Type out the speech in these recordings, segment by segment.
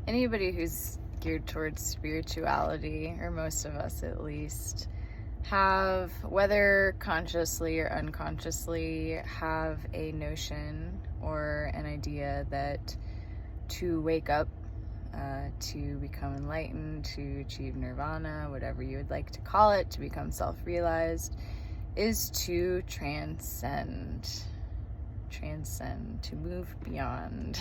anybody who's geared towards spirituality, or most of us at least, have, whether consciously or unconsciously, have a notion or an idea that to wake up, to become enlightened, to achieve nirvana, whatever you would like to call it, to become self-realized, is to transcend, to move beyond.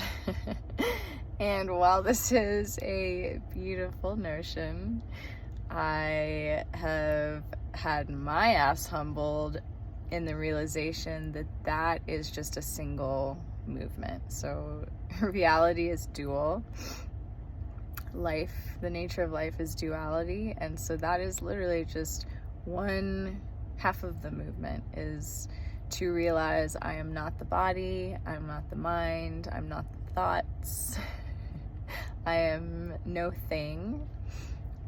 And while this is a beautiful notion, I have had my ass humbled in the realization that that is just a single movement. So reality is dual. Life, the nature of life is duality, and so that is literally just one half of the movement, is to realize I am not the body, I'm not the mind, I'm not the thoughts, I am no thing.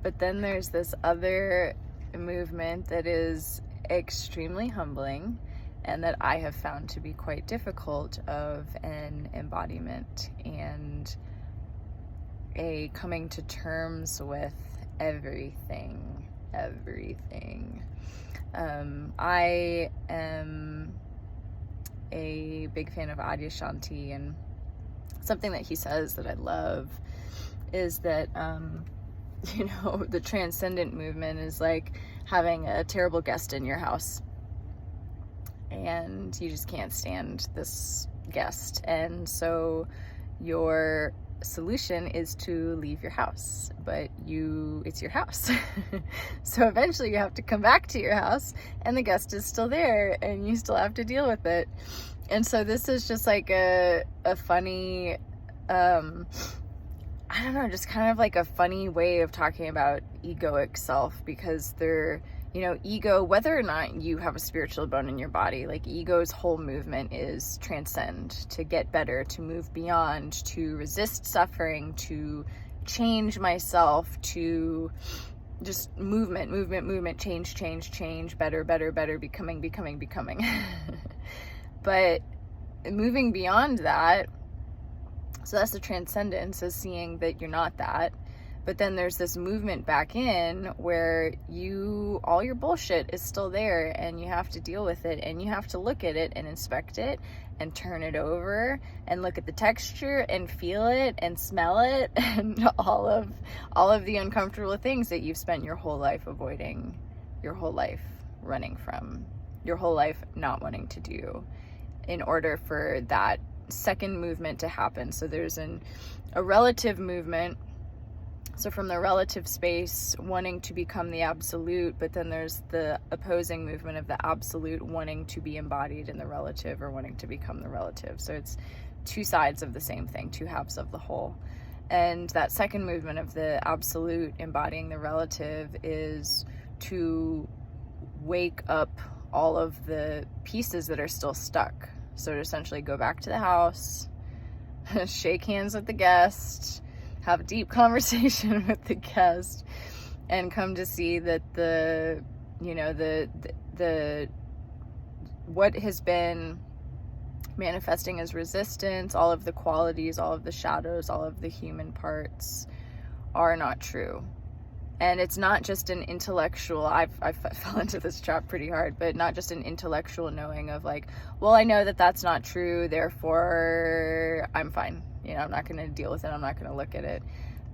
But then there's this other movement that is extremely humbling and that I have found to be quite difficult, of an embodiment and a coming to terms with everything. I am a big fan of Adyashanti, and something that he says that I love is that the transcendent movement is like having a terrible guest in your house and you just can't stand this guest, and so your solution is to leave your house, but it's your house. So eventually you have to come back to your house and the guest is still there and you still have to deal with it. And so this is just like a funny I don't know, just kind of like a funny way of talking about egoic self, because ego, whether or not you have a spiritual bone in your body, like ego's whole movement is transcend, to get better, to move beyond, to resist suffering, to change myself, to just movement, change, better, becoming. But moving beyond that, so that's the transcendence, is seeing that you're not that. But then there's this movement back in where all your bullshit is still there and you have to deal with it, and you have to look at it and inspect it and turn it over and look at the texture and feel it and smell it and all of the uncomfortable things that you've spent your whole life avoiding, your whole life running from, your whole life not wanting to do, in order for that second movement to happen. So there's a relative movement, so from the relative space wanting to become the absolute, but then there's the opposing movement of the absolute wanting to be embodied in the relative, or wanting to become the relative. So it's two sides of the same thing, two halves of the whole. And that second movement of the absolute embodying the relative is to wake up all of the pieces that are still stuck. So to essentially go back to the house, shake hands with the guest, have a deep conversation with the guest, and come to see that the what has been manifesting as resistance, all of the qualities, all of the shadows, all of the human parts are not true. And it's not just an intellectual, I fell into this trap pretty hard, but not just an intellectual knowing of like, well, I know that that's not true, therefore I'm fine. I'm not going to deal with it. I'm not going to look at it.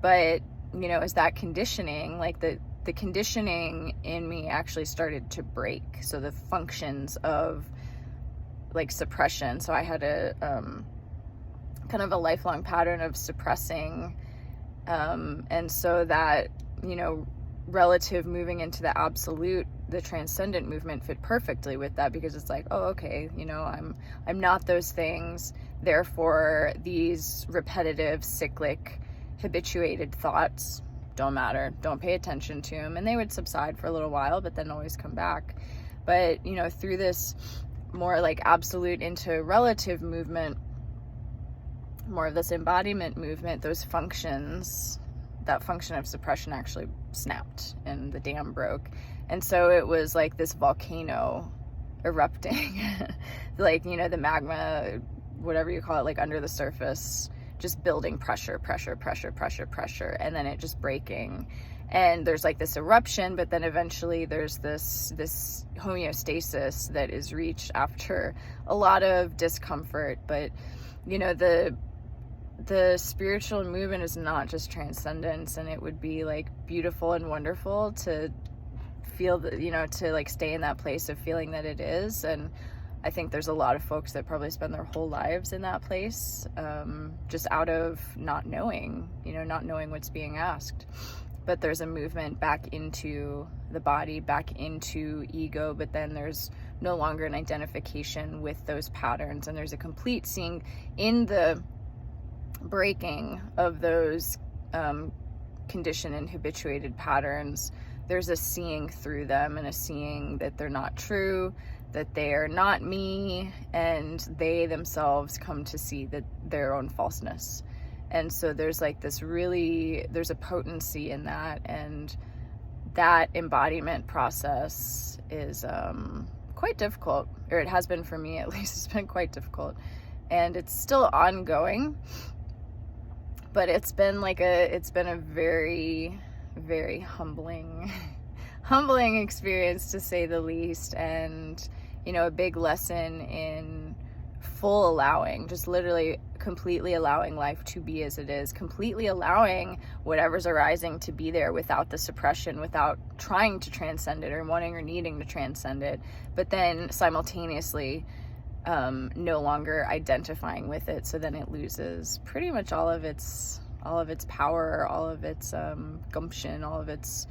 But, is that conditioning, like the conditioning in me actually started to break. So the functions of like suppression. So I had a kind of a lifelong pattern of suppressing. And so that, relative moving into the absolute, the transcendent movement fit perfectly with that, because it's like, oh, okay, I'm not those things, therefore these repetitive, cyclic, habituated thoughts don't matter, don't pay attention to them, and they would subside for a little while but then always come back. But through this more like absolute into relative movement, more of this embodiment movement, those functions, that function of suppression actually snapped and the dam broke. And so it was like this volcano erupting, like, the magma, whatever you call it, like under the surface, just building pressure, and then it just breaking. And there's like this eruption, but then eventually there's this homeostasis that is reached after a lot of discomfort. But you know, the spiritual movement is not just transcendence, and it would be like beautiful and wonderful to feel that, you know, to like stay in that place of feeling that it is. And I think there's a lot of folks that probably spend their whole lives in that place, just out of not knowing, you know, not knowing what's being asked. But there's a movement back into the body, back into ego, but then there's no longer an identification with those patterns, and there's a complete seeing in the breaking of those conditioned and habituated patterns. There's a seeing through them, and a seeing that they're not true, that they are not me, and they themselves come to see that their own falseness. And so there's like this there's a potency in that, and that embodiment process is quite difficult, or it has been for me at least. It's been quite difficult, and it's still ongoing, but it's been a very, very humbling experience, to say the least. And you know, a big lesson in full allowing, just literally completely allowing life to be as it is, completely allowing whatever's arising to be there without the suppression, without trying to transcend it or wanting or needing to transcend it, but then simultaneously no longer identifying with it. So then it loses pretty much all of its power, all of its gumption, all of its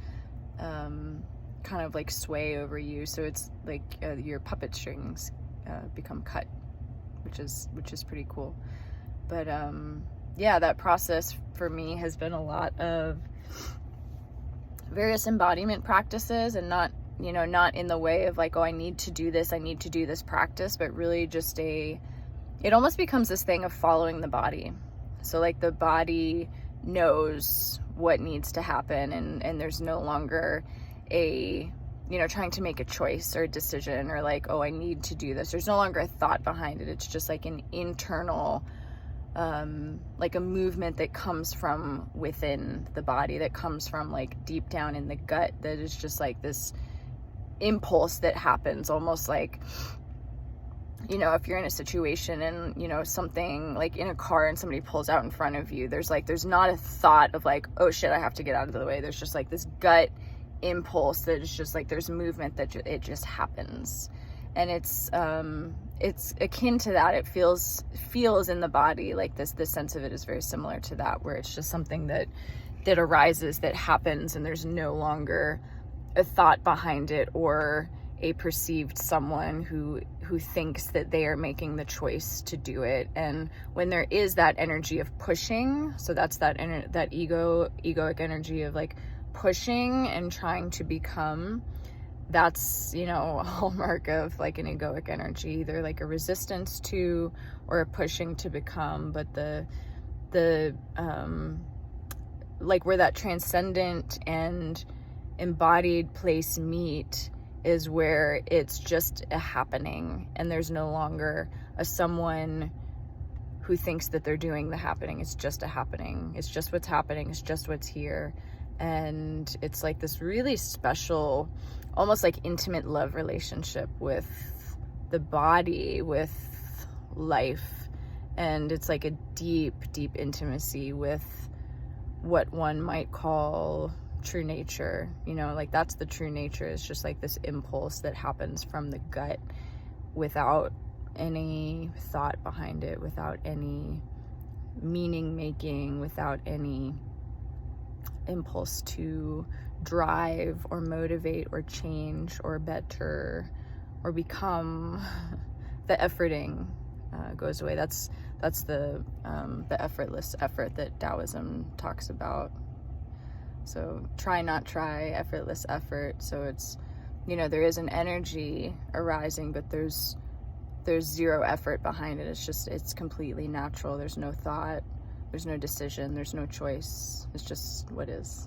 kind of like sway over you. So it's like your puppet strings become cut, which is pretty cool. But yeah, that process for me has been a lot of various embodiment practices, and not in the way of like, oh, I need to do this practice, but really just it almost becomes this thing of following the body. So like the body knows what needs to happen, and there's no longer trying to make a choice or a decision, or like, oh, I need to do this. There's no longer a thought behind it. It's just like an internal, like a movement that comes from within the body, that comes from like deep down in the gut, that is just like this impulse that happens, almost like, you know, if you're in a situation and, you know, something like in a car and somebody pulls out in front of you, there's not a thought of like, oh shit, I have to get out of the way. There's just like this gut impulse that is just like, there's movement that it just happens. And it's akin to that. It feels in the body like this sense of it is very similar to that, where it's just something that arises, that happens, and there's no longer a thought behind it, or a perceived someone who thinks that they are making the choice to do it. And when there is that energy of pushing, so that's that egoic energy of like pushing and trying to become, that's, you know, a hallmark of like an egoic energy, either like a resistance to or a pushing to become. But the like where that transcendent and embodied place meet is where it's just a happening, and there's no longer a someone who thinks that they're doing the happening. It's just a happening. It's just what's happening. It's just what's here. And it's like this really special, almost like intimate love relationship with the body, with life. And it's like a deep, deep intimacy with what one might call true nature. You know, like that's the true nature. It's just like this impulse that happens from the gut without any thought behind it, without any meaning making, without any impulse to drive or motivate or change or better or become. The efforting goes away. That's the effortless effort that Taoism talks about. So try not try, effortless effort. So it's, you know, there is an energy arising, but there's zero effort behind it. It's completely natural. There's no thought, there's no decision, there's no choice. It's just what is.